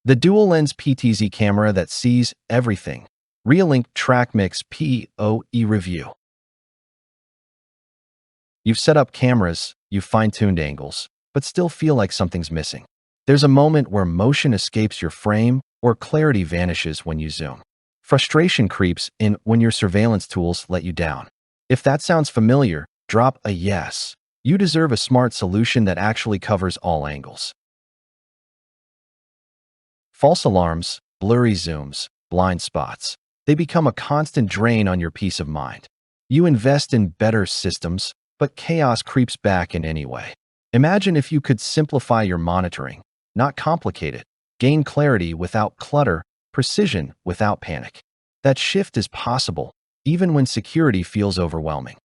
The dual-lens PTZ camera that sees everything. Reolink TrackMix PoE review. You've set up cameras, you've fine-tuned angles, but still feel like something's missing. There's a moment where motion escapes your frame or clarity vanishes when you zoom. Frustration creeps in when your surveillance tools let you down. If that sounds familiar, drop a yes. You deserve a smart solution that actually covers all angles. False alarms, blurry zooms, blind spots. They become a constant drain on your peace of mind. You invest in better systems, but chaos creeps back in any way. Imagine if you could simplify your monitoring, not complicate it, gain clarity without clutter, precision without panic. That shift is possible, even when security feels overwhelming.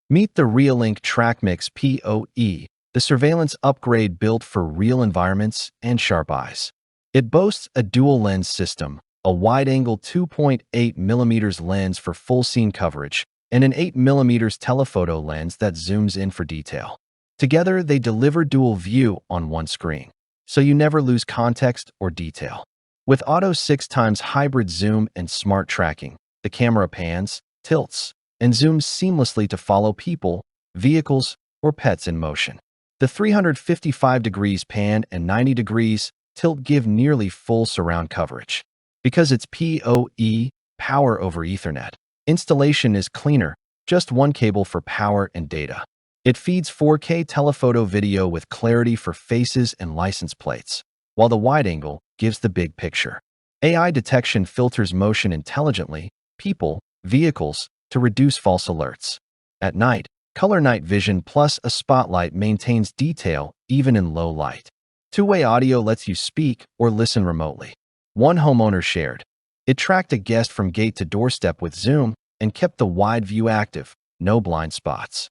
Meet the Reolink TrackMix PoE, the surveillance upgrade built for real environments and sharp eyes. It boasts a dual-lens system, a wide-angle 2.8mm lens for full scene coverage, and an 8mm telephoto lens that zooms in for detail. Together, they deliver dual view on one screen, so you never lose context or detail. With auto 6x hybrid zoom and smart tracking, the camera pans, tilts, and zooms seamlessly to follow people, vehicles, or pets in motion. The 355 degrees pan and 90 degrees tilt give nearly full surround coverage. Because it's PoE, power over Ethernet, installation is cleaner, just one cable for power and data. It feeds 4K telephoto video with clarity for faces and license plates, while the wide angle gives the big picture. AI detection filters motion intelligently, people, vehicles, to reduce false alerts. At night, color night vision plus a spotlight maintains detail even in low light. Two-way audio lets you speak or listen remotely. One homeowner shared. It tracked a guest from gate to doorstep with zoom and kept the wide view active, no blind spots.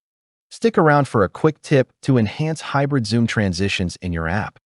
Stick around for a quick tip to enhance hybrid zoom transitions in your app.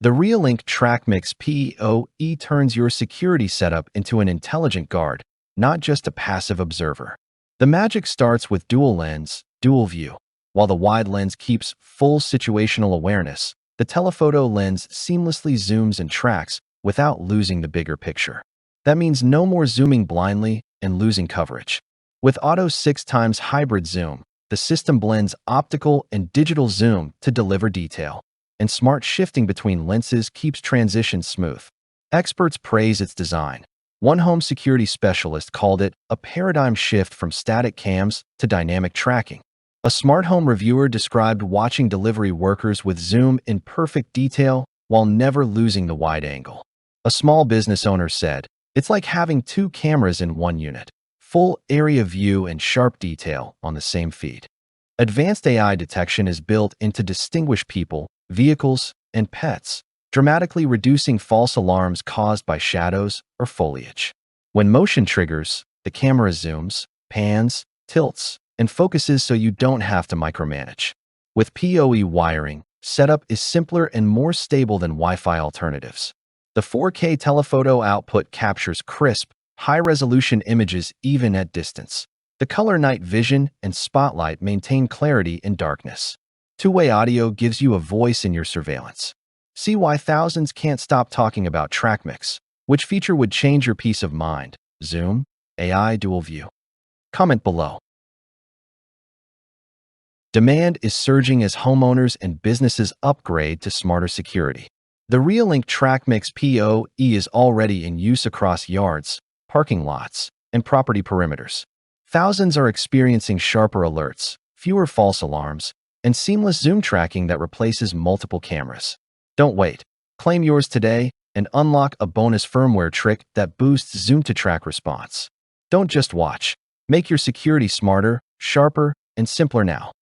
The Reolink TrackMix PoE turns your security setup into an intelligent guard, not just a passive observer. The magic starts with dual lens, dual view. While the wide lens keeps full situational awareness, the telephoto lens seamlessly zooms and tracks without losing the bigger picture. That means no more zooming blindly and losing coverage. With auto 6x hybrid zoom, the system blends optical and digital zoom to deliver detail, and smart shifting between lenses keeps transitions smooth. Experts praise its design. One home security specialist called it a paradigm shift from static cams to dynamic tracking. A smart home reviewer described watching delivery workers with zoom in perfect detail while never losing the wide angle. A small business owner said, "It's like having two cameras in one unit, full area view and sharp detail on the same feed." Advanced AI detection is built in to distinguish people, vehicles, and pets, dramatically reducing false alarms caused by shadows or foliage. When motion triggers, the camera zooms, pans, tilts, and focuses so you don't have to micromanage. With PoE wiring, setup is simpler and more stable than Wi-Fi alternatives. The 4K telephoto output captures crisp, high-resolution images even at distance. The color night vision and spotlight maintain clarity in darkness. Two-way audio gives you a voice in your surveillance. See why thousands can't stop talking about TrackMix. Which feature would change your peace of mind? Zoom, AI dual view? Comment below. Demand is surging as homeowners and businesses upgrade to smarter security. The Reolink TrackMix PoE is already in use across yards, parking lots, and property perimeters. Thousands are experiencing sharper alerts, fewer false alarms, and seamless zoom tracking that replaces multiple cameras. Don't wait. Claim yours today and unlock a bonus firmware trick that boosts zoom-to-track response. Don't just watch. Make your security smarter, sharper, and simpler now.